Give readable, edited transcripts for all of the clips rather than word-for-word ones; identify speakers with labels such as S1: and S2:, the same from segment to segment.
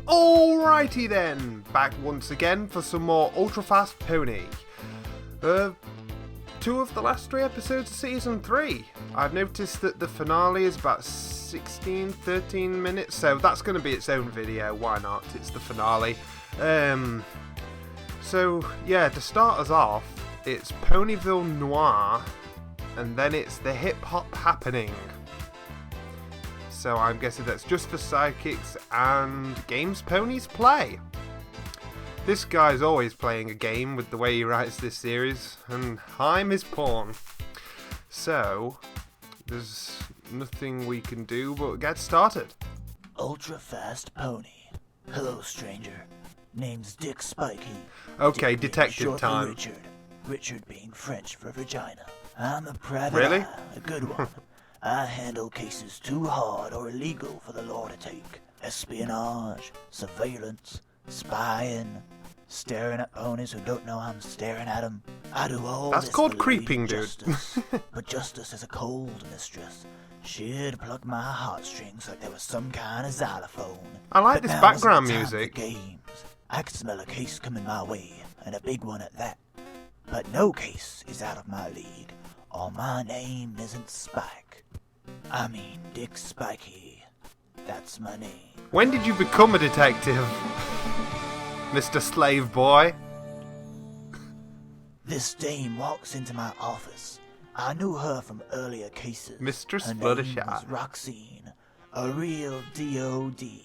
S1: Alrighty then, back once again for some more Ultra Fast Pony. 2 of the last 3 episodes of Season 3. I've noticed that the finale is about 13 minutes, so that's going to be its own video, why not? It's the finale. So, yeah, to start us off, it's Ponyville Noir, and then it's the Hip Hop Happening. So I'm guessing that's just for sidekicks and games ponies play. This guy's always playing a game with the way he writes this series, and I'm his pawn. So, there's nothing we can do but get started.
S2: Ultra Fast Pony. Hello, stranger. Name's Dick Spikey.
S1: Okay,
S2: Dick
S1: detective
S2: short
S1: time.
S2: For Richard. Richard being French for vagina. I'm a private
S1: Really?
S2: eye, a good one. I handle cases too hard or illegal for the law to take. Espionage, surveillance, spying, staring at ponies who don't know I'm staring at them. I do all
S1: That's
S2: this
S1: called
S2: for
S1: creeping,
S2: Lady
S1: dude.
S2: Justice. But justice is a cold mistress. She'd pluck my heartstrings like there was some kind of xylophone.
S1: I like
S2: But
S1: this
S2: now
S1: background
S2: isn't the time for
S1: music.
S2: games. I could smell a case coming my way, and a big one at that. But no case is out of my league, or my name isn't Spike. I mean Dick Spikey. That's my name.
S1: When did you become a detective, Mr. Slave Boy?
S2: This dame walks into my office. I knew her from earlier cases.
S1: Mistress
S2: Her name
S1: Fluttershy.
S2: was Roxine, a real D.O.D.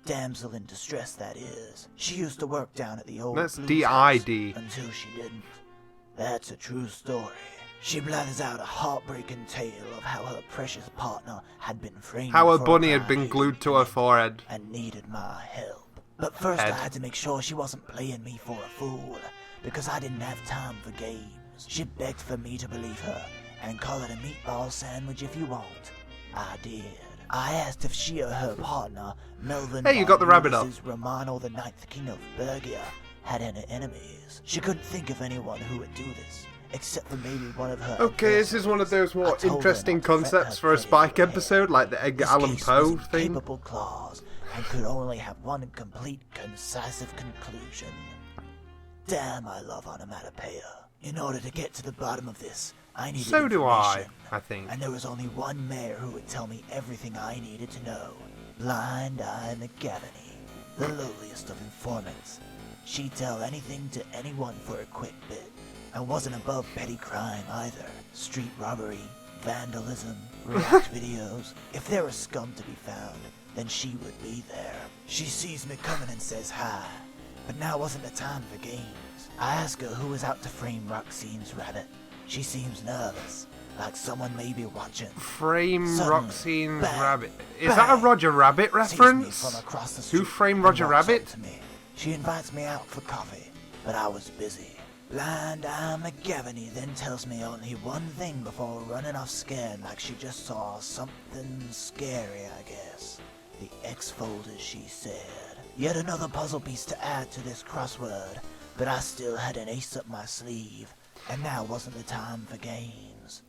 S2: Damsel in distress, that is. She used to work down at the old
S1: That's
S2: Blues
S1: D.I.D.
S2: House until she didn't. That's a true story. She blathers out a heartbreaking tale of how her precious partner had been framed
S1: How her
S2: for a
S1: bunny had
S2: crime
S1: been
S2: he
S1: glued to her
S2: committed
S1: forehead.
S2: and needed my help. But first
S1: Head.
S2: I had to make sure she wasn't playing me for a fool, because I didn't have time for games. She begged for me to believe her and call it a meatball sandwich if you want. I did. I asked if she or her partner, Melvin
S1: Hey, you got the rabbit up.
S2: Romano the Ninth King of Bergia, had any enemies. She couldn't think of anyone who would do this, except for maybe one of her.
S1: Okay, this is one of those
S2: I
S1: more
S2: told her
S1: interesting
S2: not to fret
S1: concepts
S2: her
S1: for a
S2: pretty
S1: Spike
S2: head.
S1: episode, like the Edgar
S2: This
S1: Allan
S2: case
S1: Poe
S2: was in
S1: thing.
S2: capable clause and could only have one complete, concisive conclusion. Damn, I love onomatopoeia. In order to get to the bottom of this, I needed
S1: So do I
S2: information.
S1: think.
S2: And there was only one mayor who would tell me everything I needed to know. Blind Eye McGavany, the lowliest of informants. She'd tell anything to anyone for a quick bit, and wasn't above petty crime either. Street robbery, vandalism, react videos. If there was scum to be found, then she would be there. She sees me coming and says hi, but now wasn't the time for games. I ask her who was out to frame Roxine's rabbit. She seems nervous, like someone may be watching.
S1: Frame
S2: Suddenly,
S1: Roxine's
S2: bang,
S1: rabbit. Is that a
S2: bang,
S1: Roger Rabbit
S2: sees me
S1: reference?
S2: from across the
S1: Who
S2: street
S1: framed
S2: and
S1: Roger
S2: walks up
S1: Rabbit?
S2: to me. She invites me out for coffee, but I was busy. Blind Eye McGavany then tells me only one thing before running off scared like she just saw something scary, I guess. The X folders, she said. Yet another puzzle piece to add to this crossword, but I still had an ace up my sleeve, and now wasn't the time for games.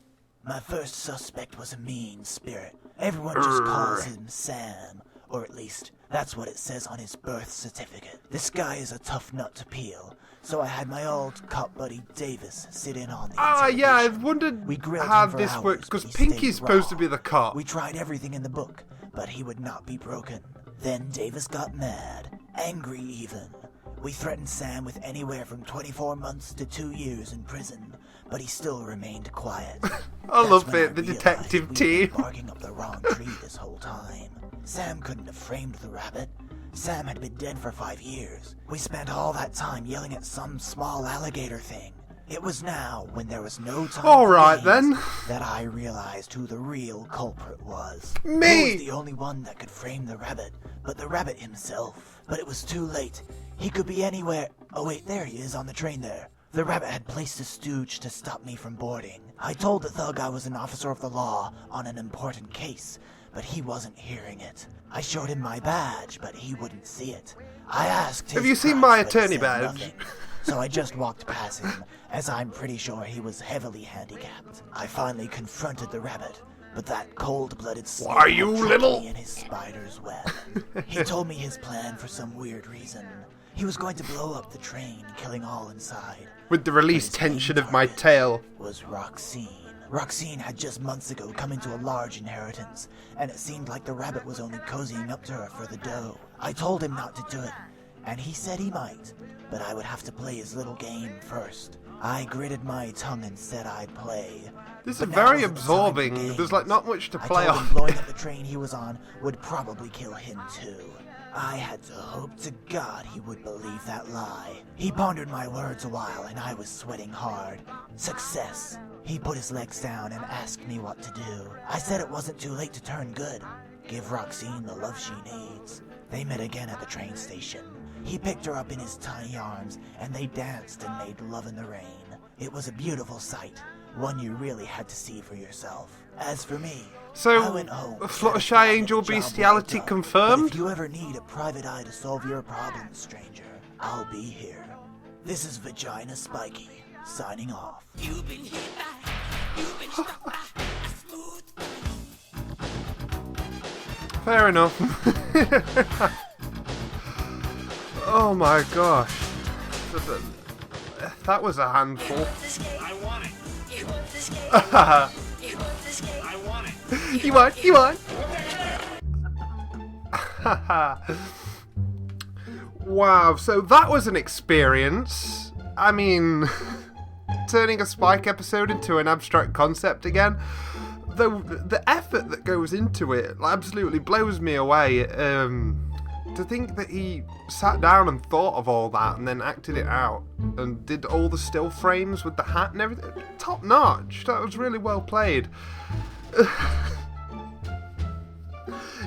S2: My first suspect was a mean spirit. Everyone just calls him Sam, or at least that's what it says on his birth certificate. This guy is a tough nut to peel, so I had my old cop buddy Davis sit in on the
S1: Ah, yeah, I've
S2: interrogation.
S1: wondered
S2: We grilled
S1: how
S2: him for
S1: this
S2: hours,
S1: works, because
S2: but he
S1: Pinky's
S2: stayed
S1: supposed to
S2: raw.
S1: be the cop.
S2: We tried everything in the book, but he would not be broken. Then Davis got mad, angry even. We threatened Sam with anywhere from 24 months to 2 years in prison, but he still remained quiet.
S1: I
S2: That's
S1: love
S2: when
S1: it, the
S2: realized
S1: detective
S2: we'd
S1: team.
S2: been barking up the wrong tree this whole time. Sam couldn't have framed the rabbit. Sam had been dead for 5 years. We spent all that time yelling at some small alligator thing. It was now, when there was no time
S1: All
S2: for
S1: right,
S2: games,
S1: then.
S2: that I realized who the real culprit was.
S1: Me!
S2: He was the only one that could frame the rabbit, but the rabbit himself. But it was too late. He could be anywhere. Oh wait, there he is on the train there. The rabbit had placed a stooge to stop me from boarding. I told the thug I was an officer of the law on an important case, but he wasn't hearing it. I showed him my badge, but he wouldn't see it. I asked his
S1: Have you seen
S2: price,
S1: my
S2: but he
S1: attorney
S2: said
S1: badge?
S2: nothing. So I just walked past him, as I'm pretty sure he was heavily handicapped. I finally confronted the rabbit, But that cold-blooded snake
S1: Why, you
S2: had trapped
S1: little-
S2: me in his spider's web. He told me his plan for some weird reason. He was going to blow up the train, killing all inside.
S1: With the release tension of my tail.
S2: Was Roxine. Roxine had just months ago come into a large inheritance, and it seemed like the rabbit was only cozying up to her for the dough. I told him not to do it, and he said he might, but I would have to play his little game first. I gritted my tongue and said I'd play.
S1: This is
S2: But now
S1: very
S2: wasn't the time for
S1: absorbing.
S2: games.
S1: There's like not much to
S2: I
S1: play
S2: told
S1: on.
S2: him blowing up the train he was on would probably kill him too. I had to hope to God he would believe that lie. He pondered my words a while and I was sweating hard. Success. He put his legs down and asked me what to do. I said it wasn't too late to turn good. Give Roxine the love she needs. They met again at the train station. He picked her up in his tiny arms and they danced and made love in the rain. It was a beautiful sight. One you really had to see for yourself. As for me,
S1: So,
S2: I went home.
S1: Fluttershy Angel
S2: Job well
S1: bestiality
S2: done.
S1: confirmed?
S2: But if you ever need a private eye to solve your problems, stranger, I'll be here. This is Vagina Spiky, signing off.
S3: You've been hit by, you've been struck by a smooth.
S1: Fair enough. Oh my gosh. That was a handful.
S3: I want it. You want this game? You want this game? I want it.
S1: You want? Wow, so that was an experience. I mean, turning a Spike episode into an abstract concept again. Though the effort that goes into it absolutely blows me away. To think that he sat down and thought of all that and then acted it out and did all the still frames with the hat and everything. Top notch. That was really well played.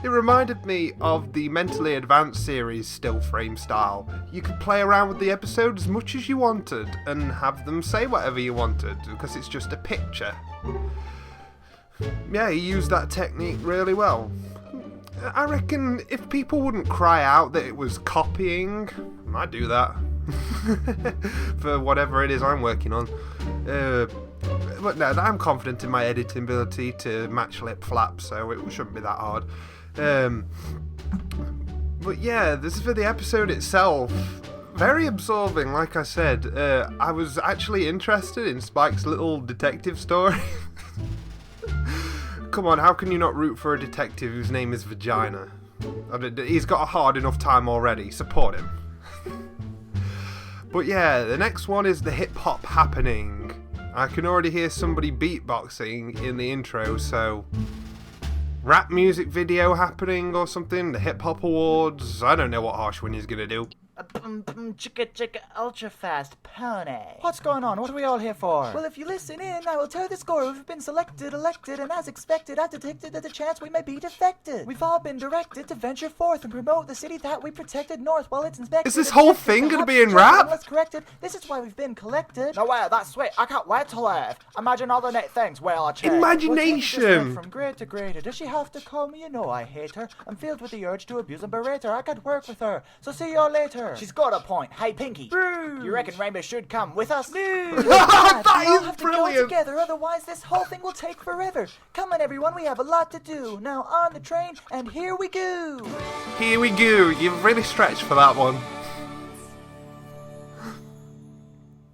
S1: It reminded me of the Mentally Advanced series still frame style. You could play around with the episode as much as you wanted and have them say whatever you wanted because it's just a picture. Yeah, he used that technique really well. I reckon if people wouldn't cry out that it was copying, I might do that. For whatever it is I'm working on. But no, I'm confident in my editing ability to match lip flaps, so it shouldn't be that hard. But yeah, this is for the episode itself. Very absorbing, like I said. I was actually interested in Spike's little detective story. Come on, how can you not root for a detective whose name is Vagina? He's got a hard enough time already. Support him. But yeah, the next one is the hip hop happening. I can already hear somebody beatboxing in the intro, so rap music video happening or something, the hip hop awards. I don't know what Harshwin is gonna do.
S4: Chicka chicka ultra fast pony.
S5: What's going on? What are we all here for?
S4: Well, if you listen in, I will tell the score. We've been selected, elected, and as expected, I've detected that the chance we may be defected. We've all been directed to venture forth and promote the city that we protected north while it's inspected.
S1: Is this whole thing gonna be in rap?
S4: Unless corrected. This is why we've been collected.
S5: No way, that's sweet. I can't wait to live. Imagine all the neat things we'll achieve.
S1: Imagination!
S5: From grade to grade, does she have to call me? You know I hate her. I'm filled with the urge to abuse and berate her. I could work with her, so see you later.
S4: She's got a point. Hey, Pinky.
S5: Boo.
S4: You reckon Rainbow should come with us?
S5: No.
S1: That
S4: We all
S1: is
S4: have to go
S1: brilliant!
S4: together, otherwise this whole thing will take forever. Come on, everyone, we have a lot to do. Now on the train, and here we go.
S1: Here we go. You've really stretched for that one.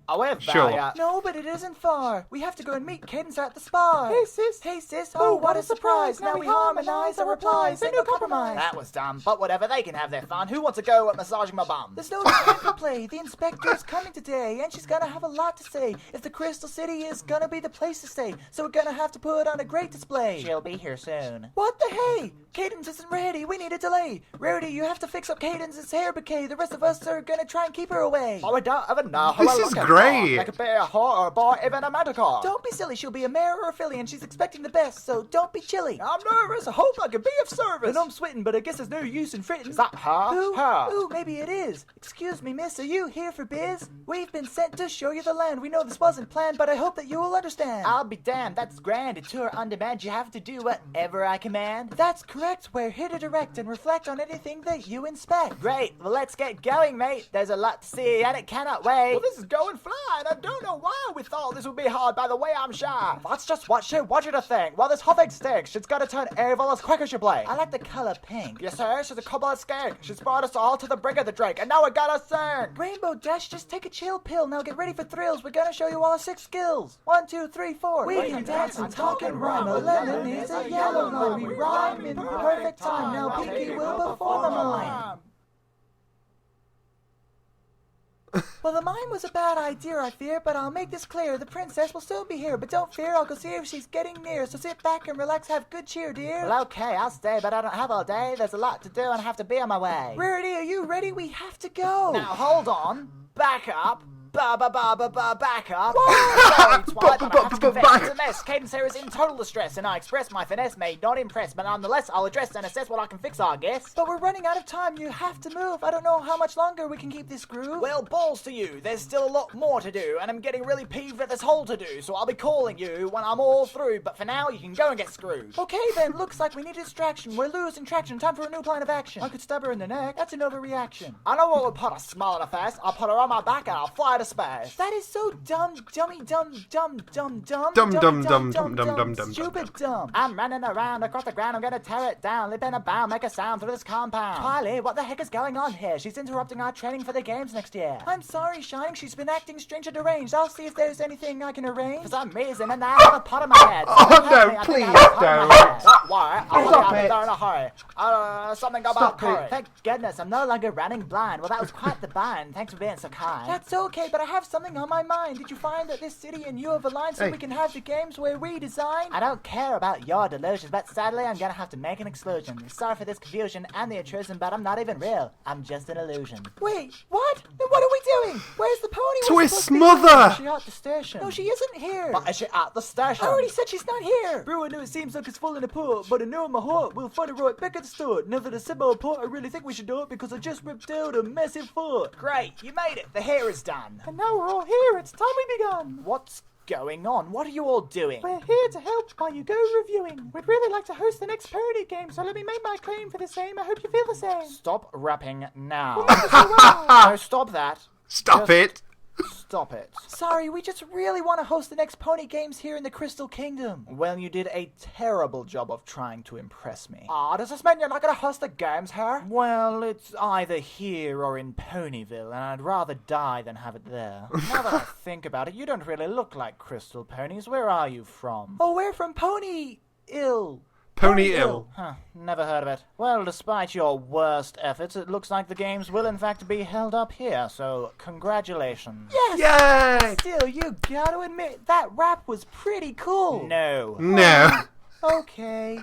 S5: However,
S1: Sure.
S4: No, but it isn't far. We have to go and meet Cadence at the spa.
S5: Hey, sis.
S4: Hey, sis. Oh, what a surprise. Now we harmonize our replies. Ain't no compromise.
S5: That was dumb, but whatever, they can have their fun. Who wants to go at massaging my bum?
S4: There's no time to play. The inspector's coming today, and she's gonna have a lot to say. If the Crystal City is gonna be the place to stay, so we're gonna have to put on a great display.
S5: She'll be here soon.
S4: What the hey? Cadence isn't ready. We need a delay. Rarity, you have to fix up Cadence's hair bouquet. The rest of us are gonna try and keep her away.
S5: Oh, we don't even know how
S1: This
S5: I
S1: is
S5: look at
S1: great.
S5: her. Like a bear, a whore, or a boy, even a manticore.
S4: Don't be silly. She'll be a mayor or a filly, and she's expecting the best, so don't be chilly.
S5: I'm nervous. I hope I can be of service.
S4: And I'm sweating, but I guess there's no use in fretting.
S5: Is that her?
S4: Ooh,
S5: Her.
S4: ooh, maybe it is. Excuse me, miss, are you here for biz? We've been sent to show you the land. We know this wasn't planned, but I hope that you will understand.
S5: I'll be damned. That's grand. A tour on demand. You have to do whatever I command.
S4: That's correct. We're here to direct and reflect on anything that you inspect.
S5: Great. Well, let's get going, mate. There's a lot to see, and it cannot wait. Well, this is going fly, and I don't know why we thought this would be hard by the way I'm shy. That's just what she wanted to think. Well, this whole thing stinks. She's got to turn evil as quick as she blinks.
S4: I like the color pink.
S5: Yes, sir, she's a couple of skank. She's brought us all to the brink of the drink, and now we gotta sing.
S4: Rainbow Dash, just take a chill pill. Now get ready for thrills. We're gonna show you all our 6 skills. 1, 2, 3, 4. We can dance and talk and rhyme. A lemon is a yellow line. We rhyme in perfect time. Now Pinky will perform a mime. Well, the mime was a bad idea, I fear, but I'll make this clear. The princess will soon be here, but don't fear, I'll go see if she's getting near. So sit back and relax, have good cheer, dear.
S5: Well, okay, I'll stay, but I don't have all day. There's a lot to do and I have to be on my way.
S4: Rarity, are you ready? We have to go.
S5: Now, hold on. Back up. Back up. Sorry, Twilight, but I have to confess, it's a mess. Cadence here is in total distress, and I express my finesse may not impress, but nonetheless, I'll address and assess what I can fix, I guess.
S4: But we're running out of time. You have to move. I don't know how much longer we can keep this groove.
S5: Well, balls to you. There's still a lot more to do, and I'm getting really peeved at this whole to do, so I'll be calling you when I'm all through, but for now, you can go and get screwed.
S4: Okay, then. Looks like we need a distraction. We're losing traction. Time for a new plan of action. I could stab her in the neck. That's an overreaction.
S5: I know what would put a smile on her face. I'll put her on my back and I'll fly to space.
S4: That is so dumb, dummy, dumb, stupid dumb.
S5: I'm running around across the ground, I'm gonna tear it down, leap in a bound, make a sound through this compound.
S4: Twilight, what the heck is going on here? She's interrupting our training for the games next year. I'm sorry, Shining, she's been acting strange and deranged. I'll see if there's anything I can arrange.
S5: For some reason, and I have a pot in my head.
S1: Oh no, please don't.
S5: Why?
S1: Stop
S5: I'm
S1: it.
S5: there in a hurry. Something about
S1: Stop
S5: curry.
S1: it.
S5: Thank goodness, I'm no longer running blind. Well, that was quite the bind. Thanks for being so kind.
S4: That's okay, but I have something on my mind. Did you find that this city and you have aligned so
S1: Hey.
S4: we can have the games where we design?
S5: I don't care about your delusions, but sadly I'm gonna have to make an exclusion. Sorry for this confusion and the intrusion, but I'm not even real. I'm just an illusion.
S4: Wait, what? Then what are we doing? Where's the pony? We're
S1: Twist's
S4: supposed to be
S1: mother!
S4: Is she at the station? No, she isn't here.
S5: But is she at the station?
S4: I already said she's not here.
S5: Bro, I know it seems like it's falling apart, but I know in my heart we'll find it right back at the start. Now that I said my part, I really think we should do it because I just ripped out a massive fart. Great, you made it. The hair is done.
S4: And now we're all here. It's time we begun.
S5: What's going on? What are you all doing?
S4: We're here to help while you go reviewing. We'd really like to host the next parody game, so let me make my claim for the same. I hope you feel the same.
S5: Stop rapping now.
S4: Well,
S5: No, stop that.
S1: Stop
S5: Just
S1: it.
S5: Stop it.
S4: sorry, we just really want to host the next pony games here in the Crystal Kingdom.
S5: Well, you did a terrible job of trying to impress me. Does this mean you're not gonna host the games here? Well, it's either here or in Ponyville, and I'd rather die than have it there. Now that I think about it, you don't really look like crystal ponies. Where are you from?
S4: Oh, we're from Pony Ill.
S1: Pony ill.
S5: Huh, never heard of it. Well, despite your worst efforts, it looks like the games will in fact be held up here, so congratulations.
S4: Yes!
S1: Yay!
S4: Still, you gotta admit, that rap was pretty cool.
S5: No.
S1: No.
S4: Okay.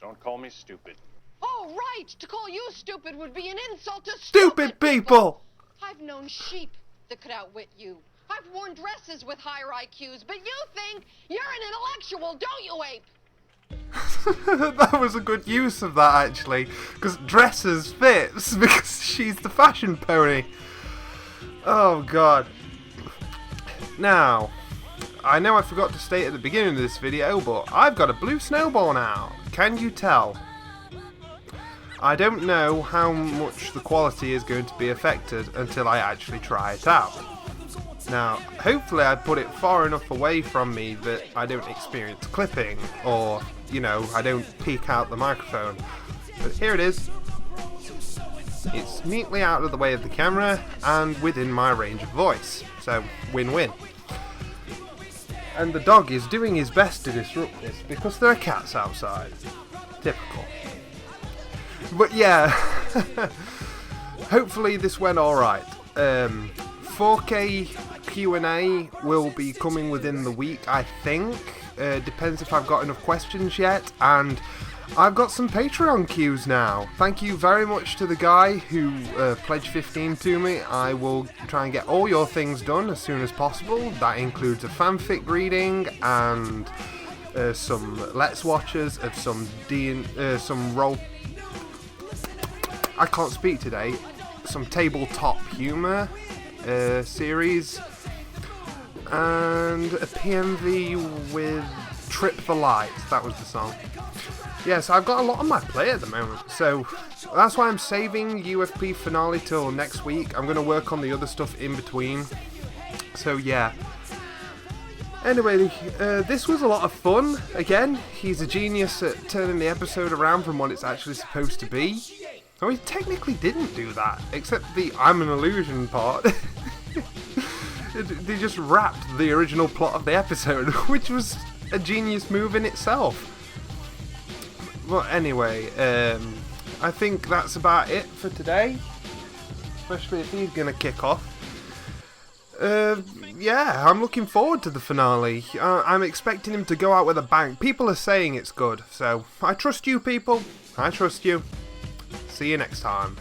S6: Don't call me stupid.
S3: Oh, right! To call you stupid would be an insult to
S1: Stupid people.
S3: I've known sheep that could outwit you. I've worn dresses with higher IQs, but you think you're an intellectual, don't you, ape?
S1: That was a good use of that, actually, because dresses fits because she's the fashion pony. Oh god. Now, I know I forgot to state at the beginning of this video, but I've got a blue snowball now. Can you tell? I don't know how much the quality is going to be affected until I actually try it out. Now, hopefully I put it far enough away from me that I don't experience clipping, or, you know, I don't peek out the microphone. But here it is. It's neatly out of the way of the camera and within my range of voice, so win-win. And the dog is doing his best to disrupt this because there are cats outside. Typical. But yeah, hopefully this went alright. 4K Q&A will be coming within the week, I think. Depends if I've got enough questions yet. And I've got some Patreon queues now. Thank you very much to the guy who pledged 15 to me. I will try and get all your things done as soon as possible. That includes a fanfic reading and some Let's Watchers of some role... I can't speak today. Some tabletop humour series. and a PMV with Trip the Light. That was the song. Yeah, so I've got a lot on my plate at the moment, so that's why I'm saving UFP finale till next week. I'm going to work on the other stuff in between. So yeah. Anyway, this was a lot of fun. Again, he's a genius at turning the episode around from what it's actually supposed to be. So he technically didn't do that, except the I'm an illusion part. They just wrapped the original plot of the episode, which was a genius move in itself. Well, anyway, I think that's about it for today. Especially if he's going to kick off. Yeah, I'm looking forward to the finale. I'm expecting him to go out with a bang. People are saying it's good, so I trust you people. I trust you. See you next time.